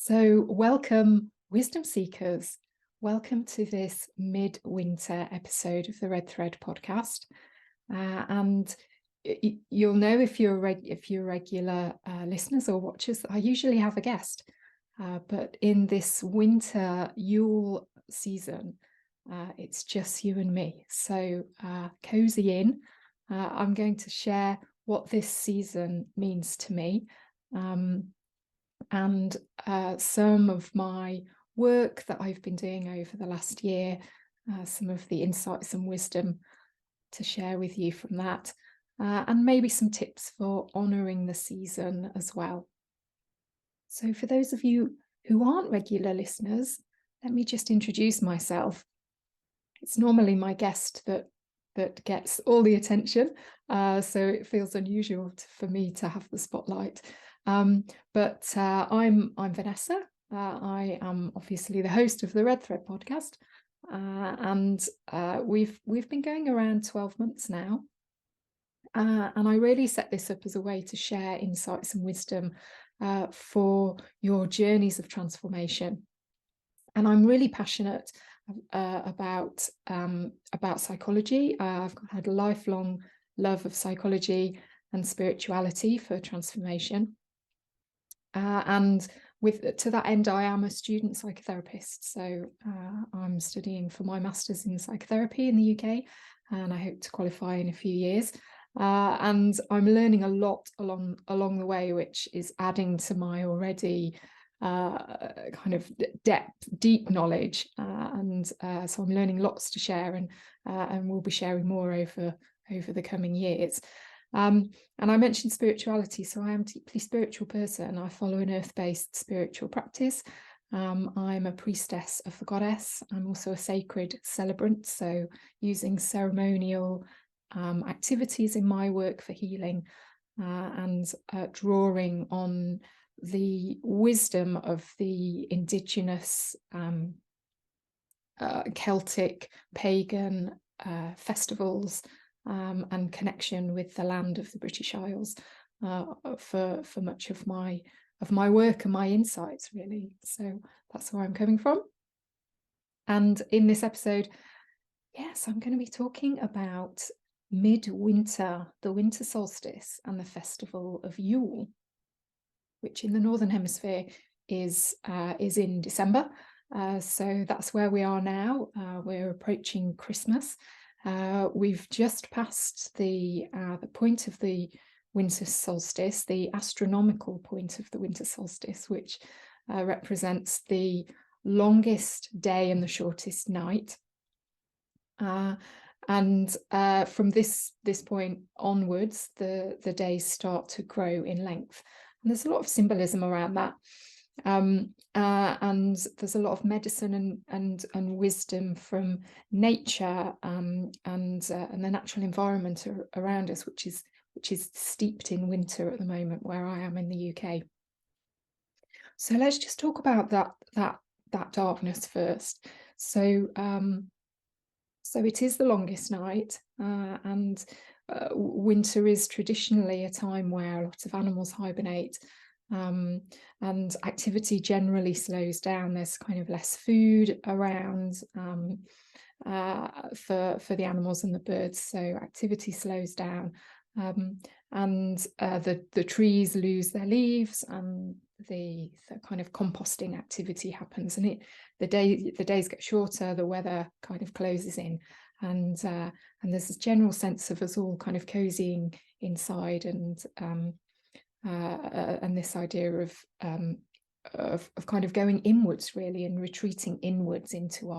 So welcome, wisdom seekers. Welcome to this midwinter episode of the Red Thread podcast. And you'll know if you're regular listeners or watchers, I usually have a guest. But in this winter Yule season, it's just you and me. So cozy in. I'm going to share what this season means to me. And some of my work that I've been doing over the last year, some of the insights and wisdom to share with you from that, and maybe some tips for honouring the season as well. So for those of you who aren't regular listeners, let me just introduce myself. It's normally my guest that gets all the attention, so it feels unusual for me to have the spotlight. But I'm Vanessa. I am obviously the host of the Red Thread podcast, and we've been going around 12 months now. And I really set this up as a way to share insights and wisdom for your journeys of transformation. And I'm really passionate about psychology. I've had a lifelong love of psychology and spirituality for transformation. And to that end, I am a student psychotherapist. So I'm studying for my master's in psychotherapy in the UK, and I hope to qualify in a few years. And I'm learning a lot along the way, which is adding to my already kind of deep knowledge. So I'm learning lots to share, and we'll be sharing more over the coming years. And I mentioned spirituality, so I am a deeply spiritual person. I follow an earth-based spiritual practice. I'm a priestess of the goddess. I'm also a sacred celebrant, so using ceremonial activities in my work for healing, and drawing on the wisdom of the indigenous Celtic pagan festivals, and connection with the land of the British Isles for much of my work and my insights, really. So that's where I'm coming from. And in this episode, yes, I'm going to be talking about midwinter, the winter solstice, and the festival of Yule, which in the Northern Hemisphere is in December. So that's where we are now. We're approaching Christmas. We've just passed the point of the winter solstice, the astronomical point of the winter solstice, which represents the longest day and the shortest night. And from this point onwards, the days start to grow in length. And there's a lot of symbolism around that. And there's a lot of medicine and wisdom from nature, and the natural environment around us, which is steeped in winter at the moment where I am in the UK. So let's just talk about that darkness first. So it is the longest night, and winter is traditionally a time where lots of animals hibernate. And activity generally slows down. There's kind of less food around for the animals and the birds, so activity slows down, and the trees lose their leaves, and the kind of composting activity happens, and the days get shorter, the weather kind of closes in, and there's this general sense of us all kind of cozying inside, and this idea of kind of going inwards, really, and retreating inwards into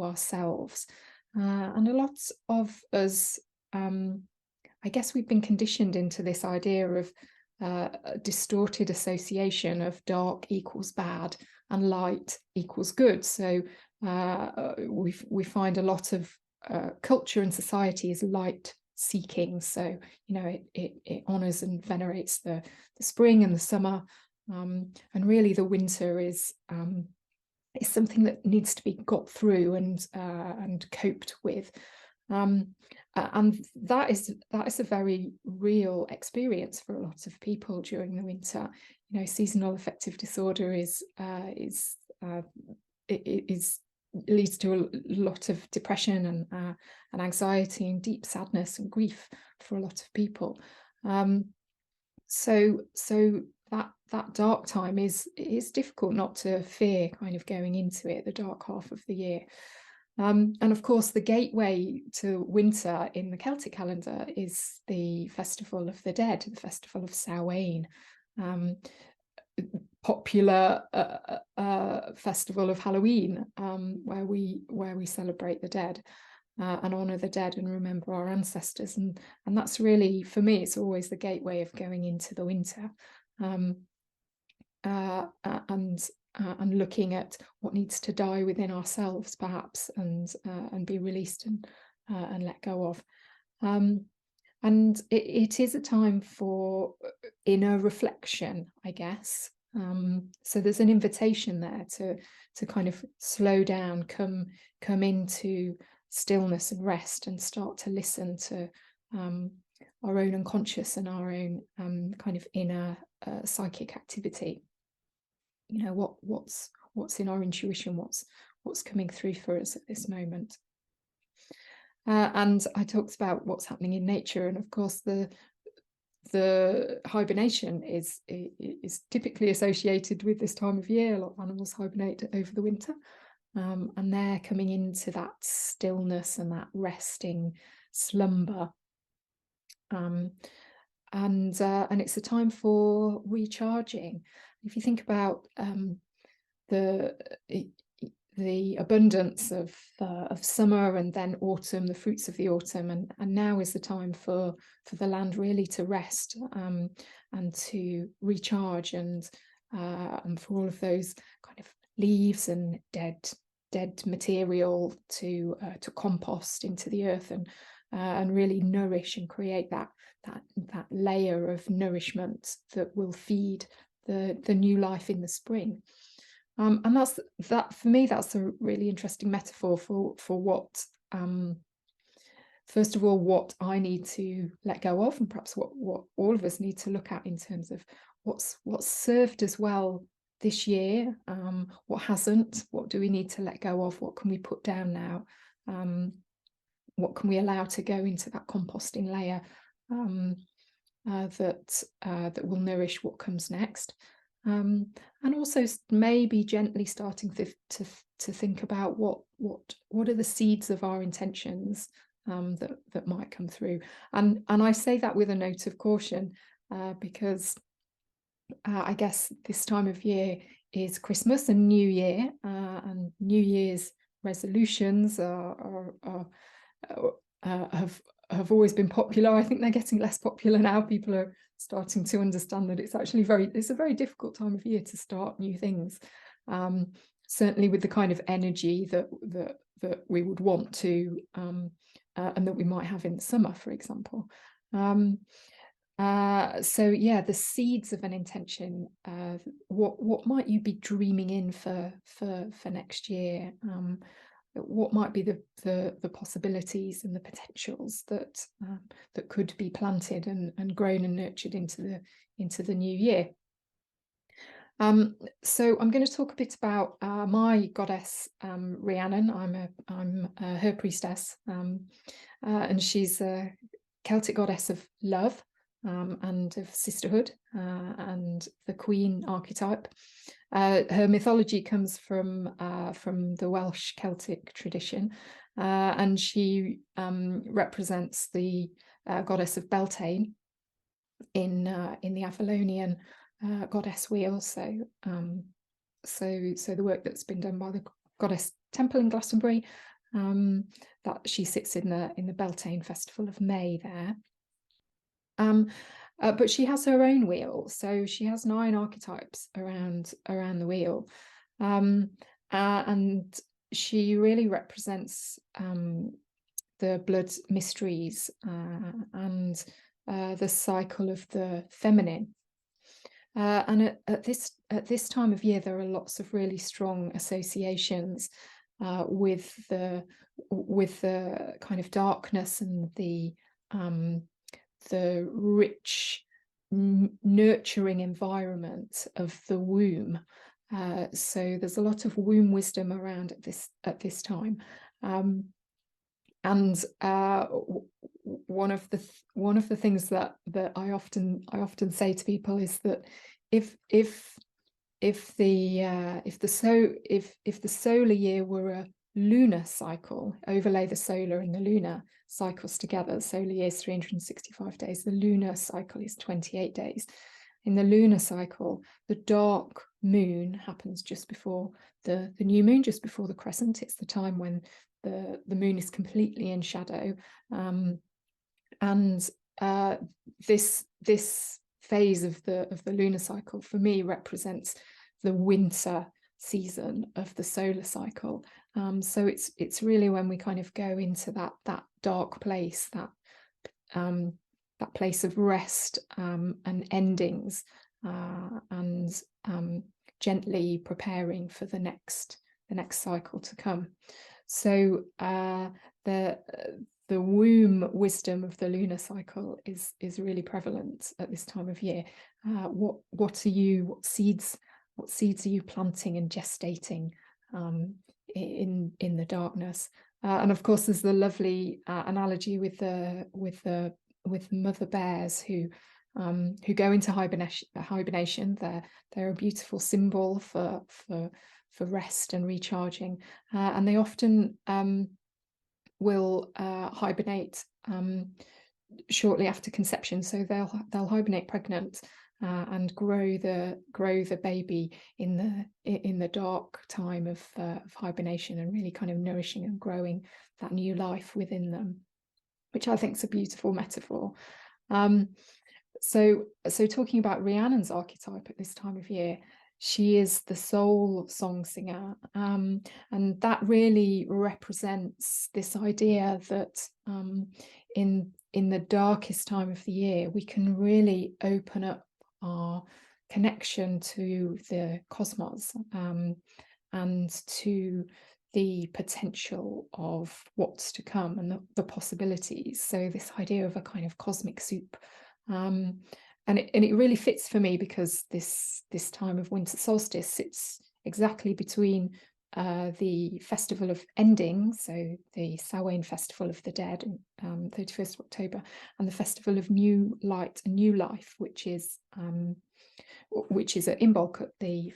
ourselves. And a lot of us, I guess we've been conditioned into this idea of a distorted association of dark equals bad and light equals good. So we find a lot of culture and society is light seeking. So it honors and venerates the spring and the summer, and really the winter is something that needs to be got through and coped with. And that is a very real experience for a lot of people during the winter. You know, seasonal affective disorder leads to a lot of depression and anxiety and deep sadness and grief for a lot of people. So that dark time is difficult not to fear kind of going into it, the dark half of the year. And of course, the gateway to winter in the Celtic calendar is the Festival of the Dead, the Festival of Samhain, popular festival of Halloween, where we celebrate the dead and honor the dead and remember our ancestors. And that's really, for me, it's always the gateway of going into the winter. And looking at what needs to die within ourselves, perhaps, and be released and let go of. And it is a time for inner reflection, I guess. So there's an invitation there to kind of slow down, come into stillness and rest, and start to listen to our own unconscious and our own kind of inner psychic activity. You know, what's in our intuition, what's coming through for us at this moment. And I talked about what's happening in nature, and of course the hibernation is typically associated with this time of year. A lot of animals hibernate over the winter, and they're coming into that stillness and that resting slumber. And it's a time for recharging. If you think about the abundance of summer and then autumn, the fruits of the autumn, and now is the time for the land really to rest and to recharge, and for all of those kind of leaves and dead material to compost into the earth and really nourish and create that layer of nourishment that will feed the new life in the spring. And that for me, that's a really interesting metaphor for what first of all, what I need to let go of, and perhaps what all of us need to look at in terms of what's served us well this year, what hasn't, what do we need to let go of, what can we put down now, what can we allow to go into that composting layer that will nourish what comes next. And also maybe gently starting to think about what are the seeds of our intentions that might come through. And I say that with a note of caution, because I guess this time of year is Christmas and New Year, and New Year's resolutions have always been popular. I think they're getting less popular now. People are starting to understand that it's actually it's a very difficult time of year to start new things, certainly with the kind of energy that we would want to and that we might have in the summer, for example. So yeah, the seeds of an intention. What might you be dreaming in for next year? What might be the possibilities and the potentials that could be planted and grown and nurtured into the new year? So I'm going to talk a bit about my goddess, Rhiannon. I'm her priestess, and she's a Celtic goddess of love and of sisterhood and the queen archetype. Her mythology comes from the Welsh Celtic tradition, and she represents the goddess of Beltane in the Apollonian goddess wheel. So the work that's been done by the goddess temple in Glastonbury, that she sits in the Beltane festival of May there. But she has her own wheel, so she has 9 archetypes around the wheel, and she really represents the blood mysteries and the cycle of the feminine. And at this time of year, there are lots of really strong associations with the kind of darkness and the rich nurturing environment of the womb. So there's a lot of womb wisdom around at this time. And one of the things that I often say to people is that if the solar year were a lunar cycle, overlay the solar and the lunar cycles together. Solar year is 365 days. The lunar cycle is 28 days. In the lunar cycle, the dark moon happens just before the new moon, just before the crescent. It's the time when the moon is completely in shadow. And this phase of the lunar cycle for me represents the winter season of the solar cycle. So it's really when we kind of go into that dark place, that place of rest and endings, and gently preparing for the next cycle to come. So the womb wisdom of the lunar cycle is really prevalent at this time of year. What seeds are you planting and gestating in the darkness? And of course, there's the lovely analogy with mother bears who go into hibernation. They're a beautiful symbol for rest and recharging, and they often will hibernate shortly after conception. So they'll hibernate pregnant and grow the baby in the dark time of hibernation, and really kind of nourishing and growing that new life within them, which I think is a beautiful metaphor. So talking about Rhiannon's archetype at this time of year, she is the soul song singer, and that really represents this idea that in the darkest time of the year, we can really open up our connection to the cosmos and to the potential of what's to come and the possibilities. So this idea of a kind of cosmic soup. And it really fits for me because this time of winter solstice sits exactly between the festival of ending, so the Samhain festival of the dead, 31st of October, and the festival of new light and new life, which is at Imbolc on the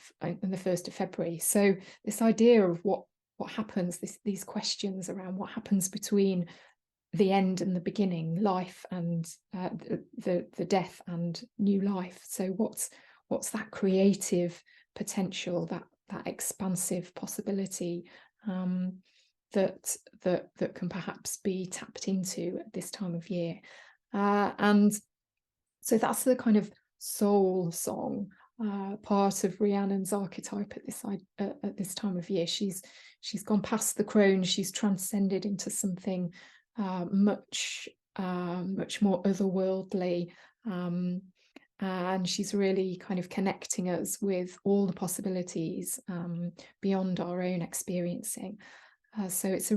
1st of February. So this idea of what happens, these questions around what happens between the end and the beginning, life and the death and new life. So what's that creative potential, that expansive possibility that can perhaps be tapped into at this time of year? And so that's the kind of soul song part of Rhiannon's archetype at this time of year. She's gone past the crone. She's transcended into something much more otherworldly, and she's really kind of connecting us with all the possibilities beyond our own experiencing. So it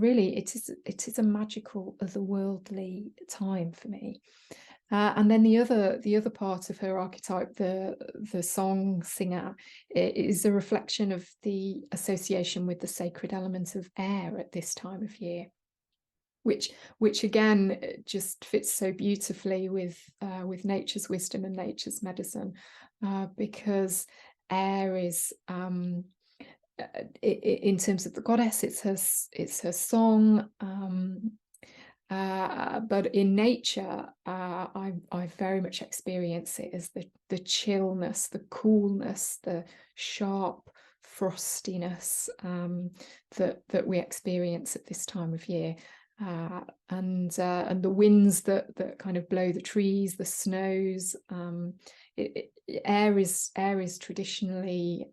is a magical otherworldly time for me. And then the other part of her archetype, the song singer, is a reflection of the association with the sacred element of air at this time of year, which again just fits so beautifully with nature's wisdom and nature's medicine, because air is, in terms of the goddess, it's her song, but in nature, I very much experience it as the chillness, the coolness, the sharp frostiness that we experience at this time of year. And the winds that kind of blow the trees, the snows. Air is traditionally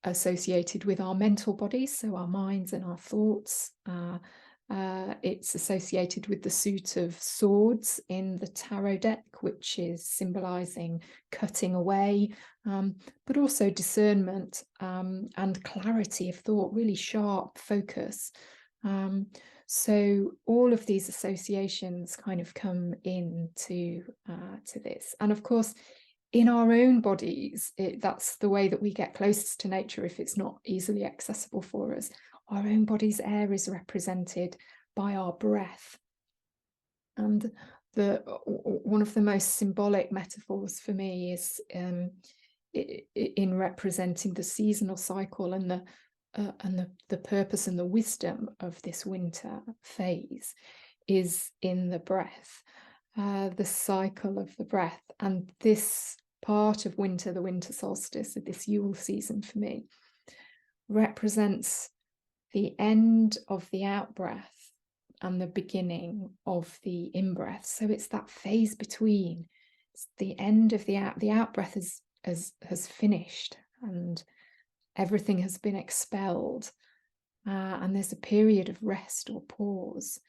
associated with our mental bodies, so our minds and our thoughts. It's associated with the suit of swords in the tarot deck, which is symbolizing cutting away, but also discernment and clarity of thought, really sharp focus. So all of these associations kind of come into to this. And of course, in our own bodies, that's the way that we get closest to nature if it's not easily accessible for us. Our own body's air is represented by our breath. And one of the most symbolic metaphors for me is in representing the seasonal cycle and the purpose and the wisdom of this winter phase is in the breath, the cycle of the breath. And this part of winter, the winter solstice, this Yule season for me, represents the end of the out-breath and the beginning of the in-breath. So it's that phase between. It's the end of the out-breath has finished and everything has been expelled. And there's a period of rest or pause,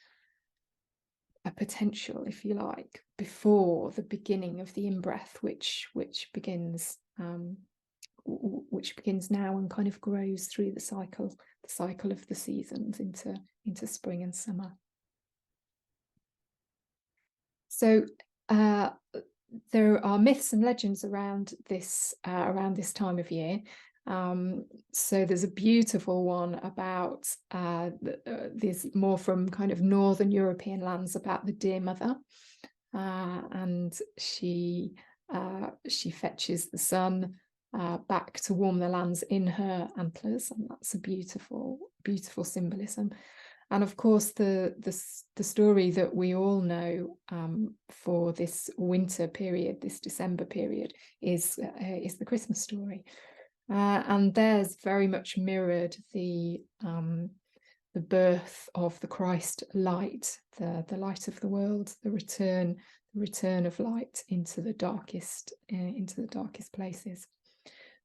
a potential, if you like, before the beginning of the in-breath, which begins now and kind of grows through the cycle of the seasons into spring and summer. So there are myths and legends around this time of year. So there's a beautiful one about this, more from kind of northern European lands, about the deer mother, and she fetches the sun back to warm the lands in her antlers, and that's a beautiful symbolism. And of course, the story that we all know for this winter period, this December period, is the Christmas story. And there's very much mirrored the birth of the Christ light, the light of the world, the return of light into the darkest places.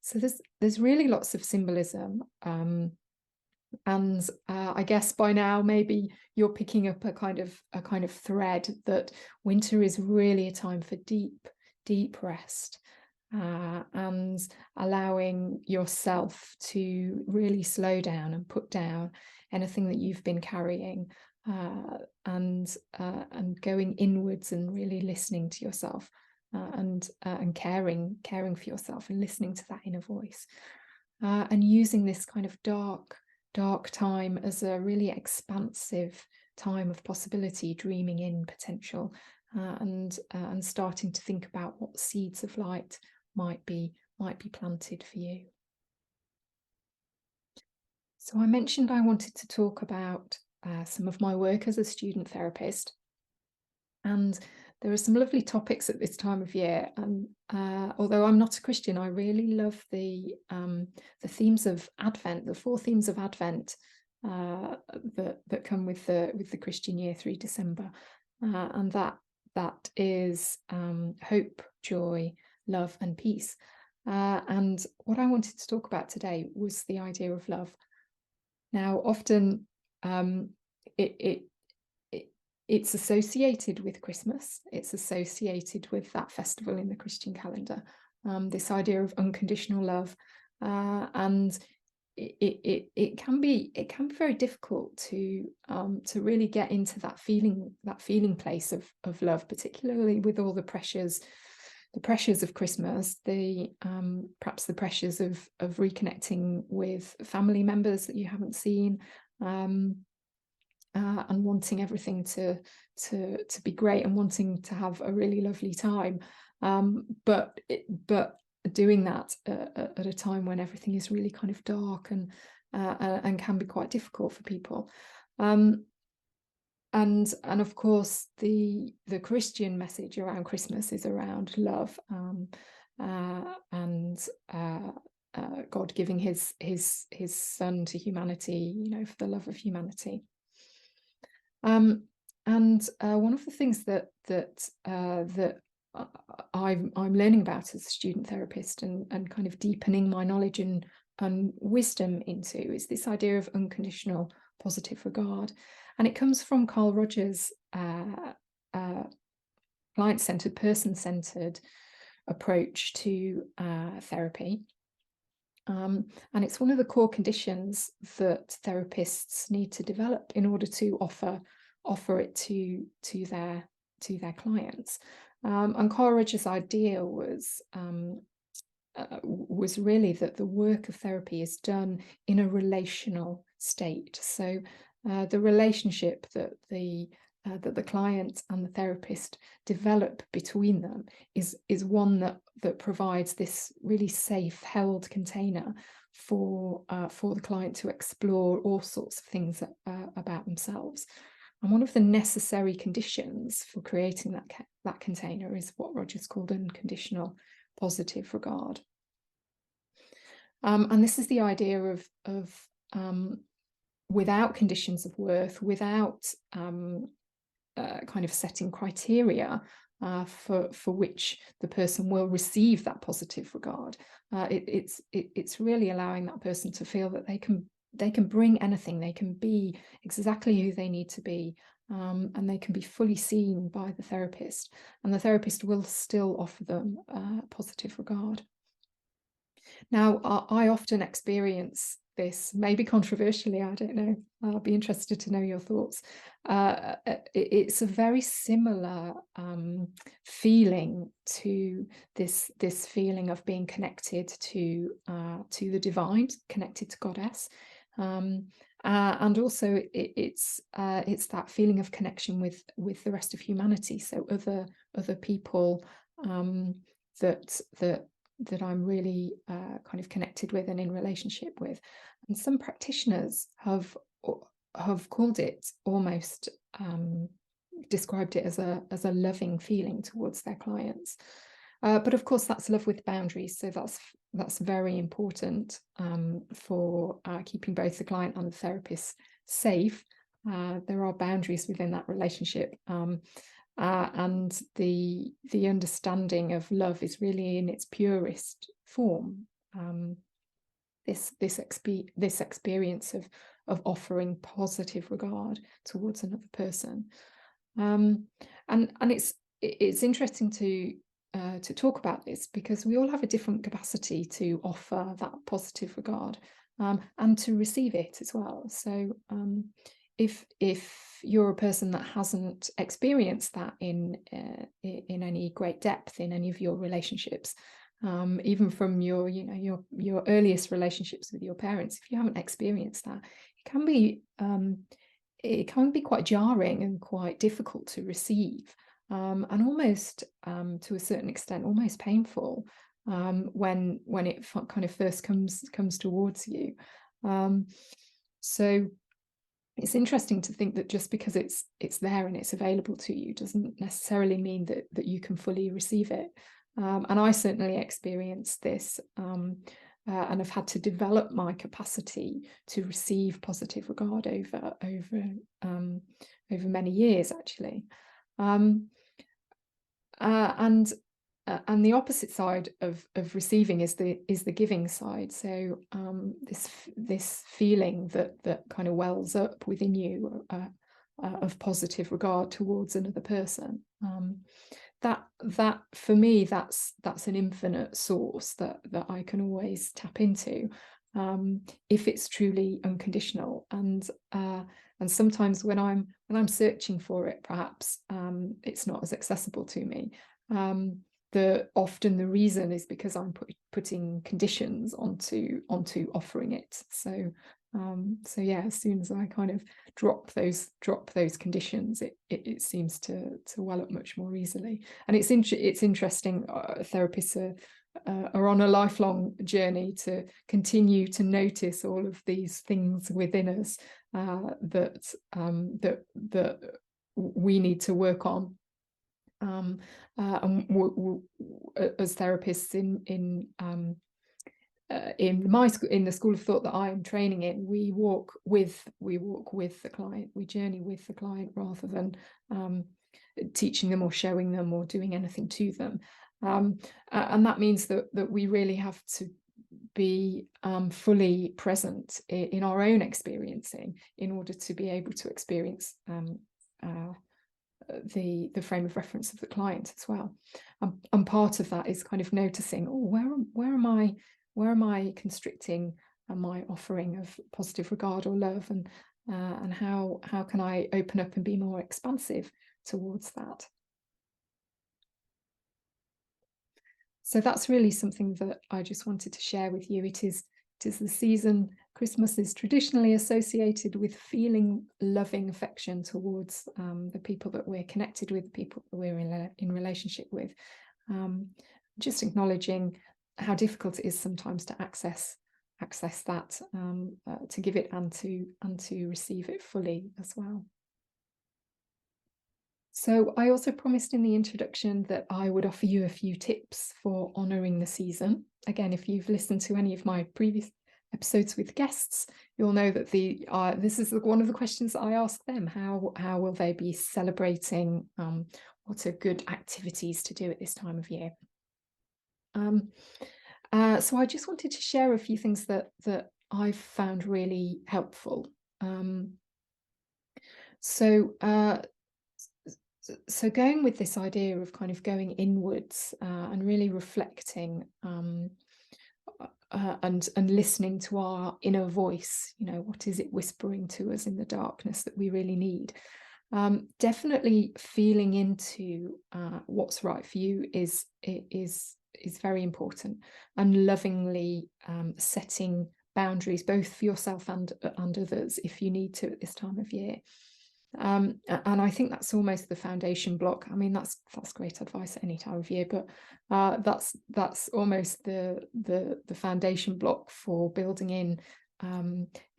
So there's really lots of symbolism, and I guess by now maybe you're picking up a kind of thread that winter is really a time for deep rest. And allowing yourself to really slow down and put down anything that you've been carrying, and going inwards and really listening to yourself, and caring for yourself and listening to that inner voice, and using this kind of dark time as a really expansive time of possibility, dreaming in potential, and starting to think about what seeds of light might be planted for you. So I mentioned I wanted to talk about some of my work as a student therapist, and there are some lovely topics at this time of year. And although I'm not a Christian, I really love the themes of Advent, the 4 themes of Advent that come with the Christian year through December, and that is hope, joy, love and peace. And what I wanted to talk about today was the idea of love. Now, often it's associated with Christmas. It's associated with that festival in the Christian calendar, this idea of unconditional love, and it can be very difficult to really get into that feeling place of love, particularly with all the pressures of Christmas, perhaps the pressures of reconnecting with family members that you haven't seen, and wanting everything to be great and wanting to have a really lovely time, but doing that at a time when everything is really kind of dark and can be quite difficult for people. And of course, the Christian message around Christmas is around love, and God giving his son to humanity, for the love of humanity. And one of the things that I'm learning about as a student therapist and kind of deepening my knowledge and wisdom into is this idea of unconditional positive regard. And it comes from Carl Rogers' client-centered, person-centered approach to therapy. And it's one of the core conditions that therapists need to develop in order to offer it to their clients. And Carl Rogers' idea was really that the work of therapy is done in a relational state. So the relationship that the client and the therapist develop between them is one that provides this really safe, held container for the client to explore all sorts of things about themselves. And one of the necessary conditions for creating that container is what Rogers called unconditional positive regard. And this is the idea of without conditions of worth, without kind of setting criteria for which the person will receive that positive regard. It's really allowing that person to feel that they can bring anything, they can be exactly who they need to be, and they can be fully seen by the therapist, and the therapist will still offer them positive regard. Now, I often experience this, maybe controversially, I don't know. I'll be interested to know your thoughts. It's a very similar feeling to this feeling of being connected to the divine, connected to Goddess, and also it's that feeling of connection with the rest of humanity. So other people that I'm really kind of connected with and in relationship with. And some practitioners have called it, almost described it as a loving feeling towards their clients. But of course, that's love with boundaries. So that's very important for keeping both the client and the therapist safe. There are boundaries within that relationship. And the understanding of love is really in its purest form. This experience of offering positive regard towards another person, and it's interesting to talk about this, because we all have a different capacity to offer that positive regard and to receive it as well. So if you're a person that hasn't experienced that in any great depth in any of your relationships, even from your earliest relationships with your parents, if you haven't experienced that, it can be quite jarring and quite difficult to receive, and almost to a certain extent almost painful when it kind of first comes towards you. So it's interesting to think that just because it's there and it's available to you doesn't necessarily mean that you can fully receive it. And I certainly experienced this, and I've had to develop my capacity to receive positive regard over many years, actually. And the opposite side of receiving is the giving side. So this feeling that kind of wells up within you of positive regard towards another person. That for me, that's an infinite source that I can always tap into if it's truly unconditional. And sometimes when I'm searching for it, perhaps it's not as accessible to me. Often the reason is because I'm putting conditions onto offering it. So yeah, as soon as I kind of drop those conditions, it seems to well up much more easily. And it's interesting. Therapists are on a lifelong journey to continue to notice all of these things within us that we need to work on. And as therapists in the school of thought that I am training in, we walk with the client, we journey with the client rather than teaching them or showing them or doing anything to them. And that means that we really have to be fully present in our own experiencing in order to be able to experience the frame of reference of the client as well. And part of that is kind of noticing, oh, where am I constricting my offering of positive regard or love, and how can I open up and be more expansive towards that. So that's really something that I just wanted to share with you. It is the season. Christmas is traditionally associated with feeling loving affection towards the people that we're connected with, the people that we're in relationship with. Just acknowledging how difficult it is sometimes to access that, to give it and to receive it fully as well. So I also promised in the introduction that I would offer you a few tips for honouring the season. Again, if you've listened to any of my previous episodes with guests, you'll know that this is one of the questions that I ask them. How will they be celebrating? What are good activities to do at this time of year? So I just wanted to share a few things that I've found really helpful. So going with this idea of kind of going inwards and really reflecting and listening to our inner voice, what is it whispering to us in the darkness that we really need? Definitely feeling into what's right for you is very important, and lovingly setting boundaries both for yourself and others if you need to at this time of year. And I think that's almost the foundation block. I mean, that's great advice at any time of year, but that's almost the foundation block for building in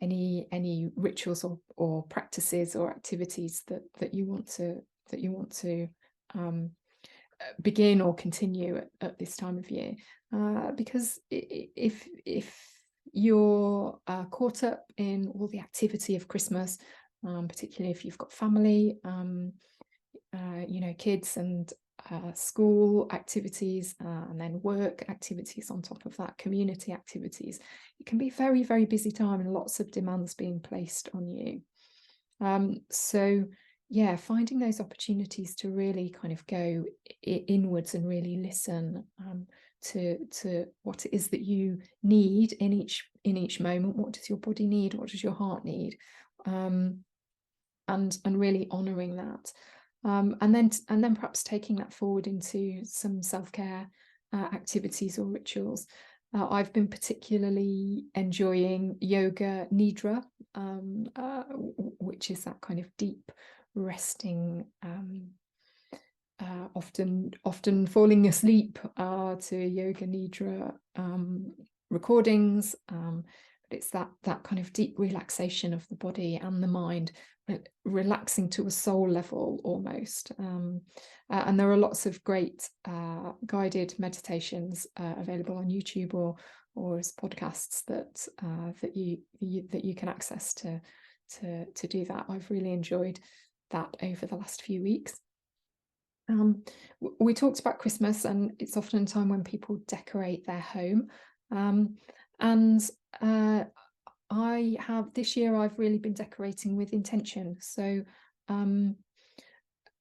any rituals or practices or activities that you want to begin or continue at this time of year, because if you're caught up in all the activity of Christmas, particularly if you've got family, kids and school activities, and then work activities on top of that, community activities, it can be a very, very busy time and lots of demands being placed on you. So yeah, finding those opportunities to really kind of go inwards and really listen to what it is that you need in each moment. What does your body need? What does your heart need? And really honouring that, and then perhaps taking that forward into some self-care activities or rituals. I've been particularly enjoying yoga nidra, which is that kind of deep resting, often falling asleep to yoga nidra recordings, but it's that kind of deep relaxation of the body and the mind, relaxing to a soul level almost. And there are lots of great guided meditations available on YouTube or as podcasts that you can access to do that. I've really enjoyed that over the last few weeks. We talked about Christmas, and it's often a time when people decorate their home, and I have this year I've really been decorating with intention. So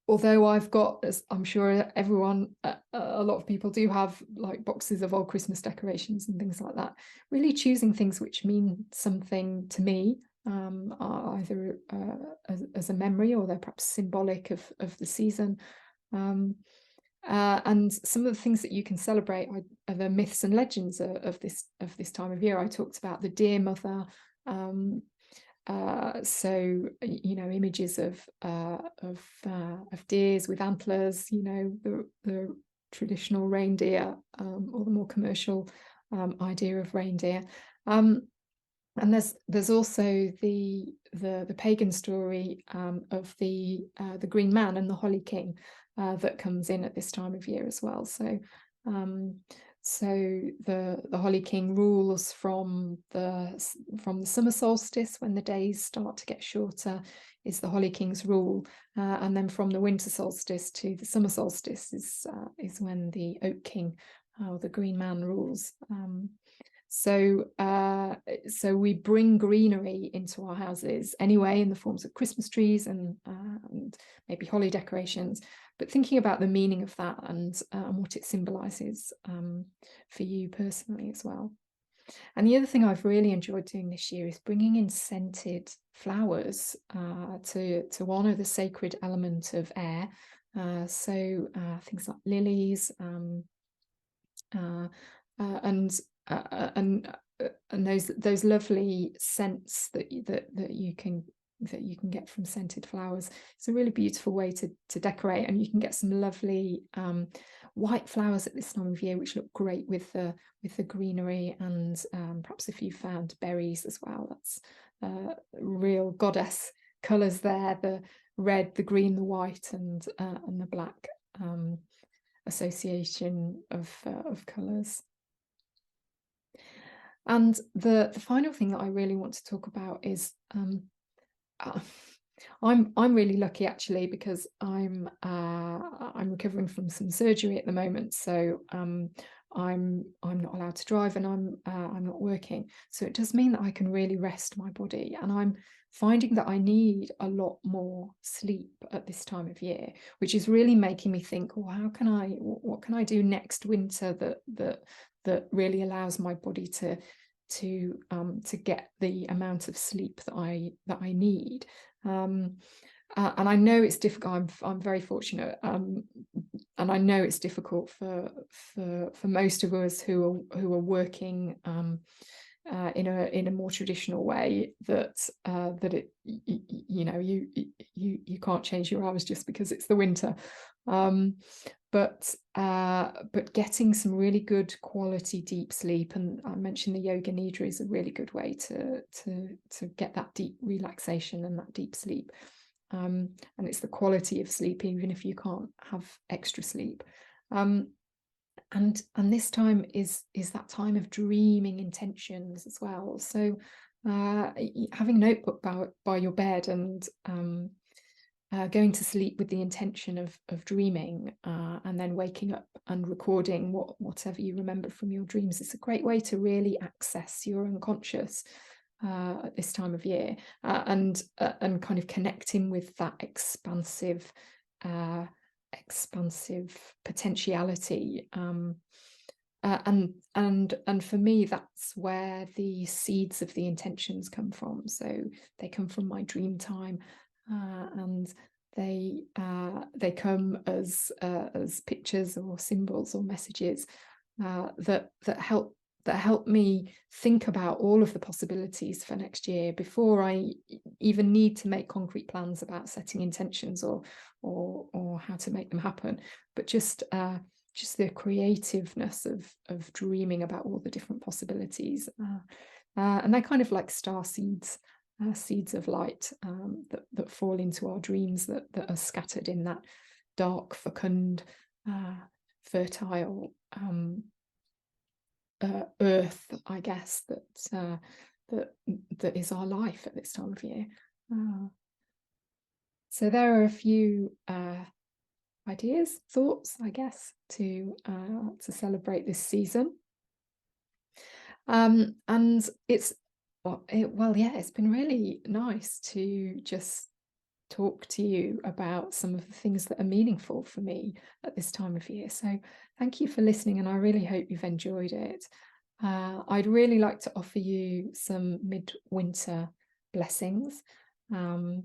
although I've got, as I'm sure everyone, a lot of people do have, like boxes of old Christmas decorations and things like that, really choosing things which mean something to me, either as a memory, or they're perhaps symbolic of the season. And some of the things that you can celebrate are the myths and legends of this time of year. I talked about the deer mother, so images of deers with antlers, the traditional reindeer, or the more commercial idea of reindeer. And there's also the pagan story of the Green Man and the Holly King that comes in at this time of year as well. So the Holly King rules from the summer solstice, when the days start to get shorter, is the Holly King's rule, and then from the winter solstice to the summer solstice is when the Oak King, or the Green Man, rules. So so we bring greenery into our houses anyway, in the forms of Christmas trees and maybe holly decorations, but thinking about the meaning of that and what it symbolizes for you personally as well. And the other thing I've really enjoyed doing this year is bringing in scented flowers to honor the sacred element of air. So things like lilies and those lovely scents that you can get from scented flowers. It's a really beautiful way to decorate, and you can get some lovely white flowers at this time of year, which look great with the greenery, and perhaps if you found berries as well. That's real goddess colors there: the red, the green, the white, and the black association of colors. And the final thing that I really want to talk about is I'm really lucky actually, because I'm recovering from some surgery at the moment, so I'm not allowed to drive, and I'm not working, so it does mean that I can really rest my body, and I'm finding that I need a lot more sleep at this time of year, which is really making me think, well, what can I do next winter that really allows my body to get the amount of sleep that I need. And I know it's difficult. I'm very fortunate, and I know it's difficult for most of us who are working in a more traditional way, that it you can't change your hours just because it's the winter. But getting some really good quality deep sleep, and I mentioned the yoga nidra is a really good way to get that deep relaxation and that deep sleep. And it's the quality of sleep, even if you can't have extra sleep. And this time is that time of dreaming intentions as well. So having a notebook by your bed, and going to sleep with the intention of dreaming, and then waking up and recording whatever you remember from your dreams. It's a great way to really access your unconscious at this time of year, and kind of connecting with that expansive potentiality. And for me, that's where the seeds of the intentions come from. So they come from my dream time. And they come as pictures or symbols or messages that help me think about all of the possibilities for next year before I even need to make concrete plans about setting intentions or how to make them happen. But just the creativeness of dreaming about all the different possibilities, and they're kind of like star seeds. Seeds of light that fall into our dreams, that are scattered in that dark, fecund, fertile earth, I guess, that is our life at this time of year. So there are a few ideas, thoughts, I guess, to celebrate this season. And it's it's been really nice to just talk to you about some of the things that are meaningful for me at this time of year. So thank you for listening, and I really hope you've enjoyed it. I'd really like to offer you some midwinter blessings, and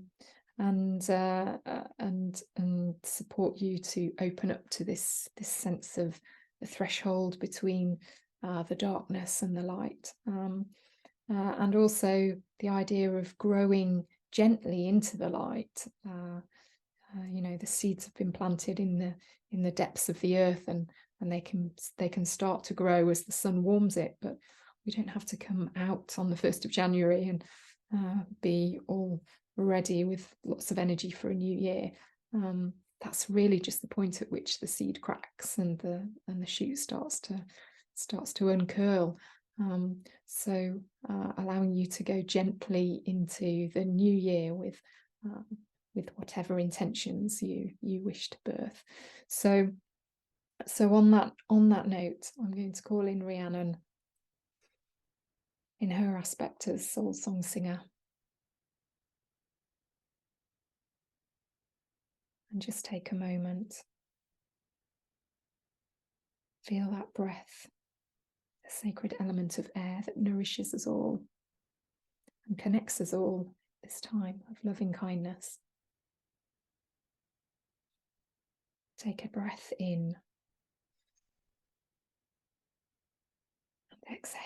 support you to open up to this sense of the threshold between the darkness and the light. And also the idea of growing gently into the light. The seeds have been planted in the depths of the earth, and they can start to grow as the sun warms it. But we don't have to come out on the 1st of January and be all ready with lots of energy for a new year. That's really just the point at which the seed cracks and the shoot starts to uncurl. So allowing you to go gently into the new year with whatever intentions you wish to birth. So on that note, I'm going to call in Rhiannon. in her aspect as soul song singer. And just take a moment. Feel that breath, the sacred element of air that nourishes us all and connects us all this time of loving kindness. Take a breath in and exhale.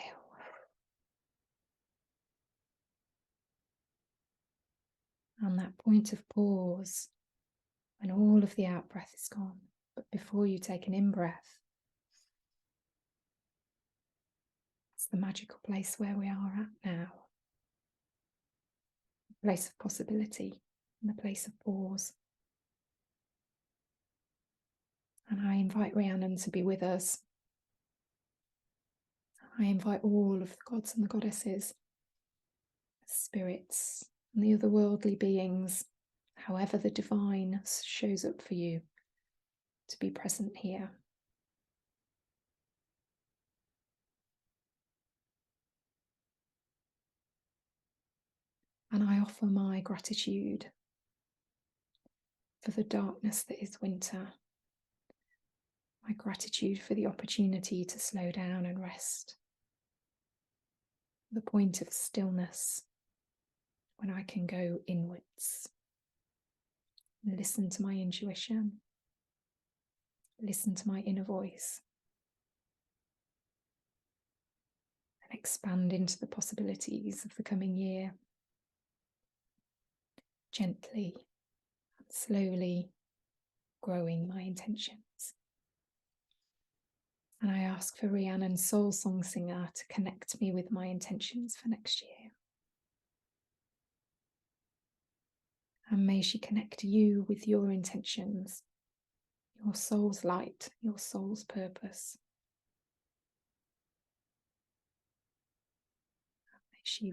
And that point of pause when all of the out breath is gone, but before you take an in breath, it's the magical place where we are at now. The place of possibility and the place of pause. And I invite Rhiannon to be with us. I invite all of the gods and the goddesses, the spirits and the otherworldly beings, however the divine shows up for you, to be present here. And I offer my gratitude for the darkness that is winter, my gratitude for the opportunity to slow down and rest, the point of stillness when I can go inwards, listen to my intuition, listen to my inner voice, and expand into the possibilities of the coming year, gently and slowly growing my intentions. And I ask for Rhiannon, soul song singer, to connect me with my intentions for next year. And may she connect you with your intentions, your soul's light, your soul's purpose. May she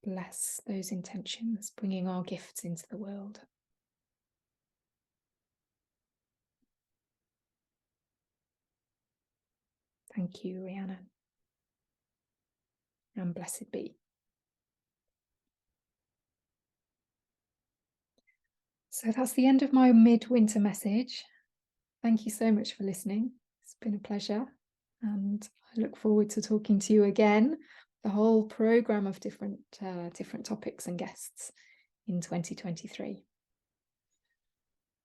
bless those intentions, bringing our gifts into the world. Thank you, Rhiannon. And blessed be. So that's the end of my midwinter message. Thank you so much for listening. It's been a pleasure. And I look forward to talking to you again, the whole programme of different topics and guests in 2023.